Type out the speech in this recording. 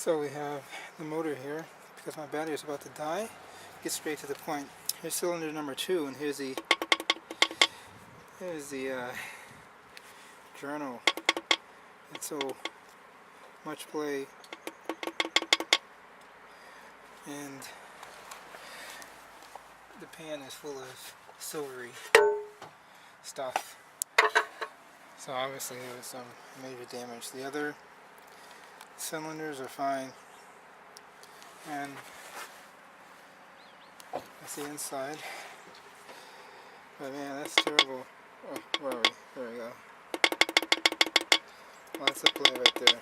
So we have the motor here, because my battery is about to die. Get straight to the point. Here's cylinder number 2, and here's the journal. And so much play, and the pan is full of silvery stuff. So obviously there was some major damage. The other cylinders are fine, and that's the inside. But man, that's terrible. Oh, where are we? There we go. Lots of play right there.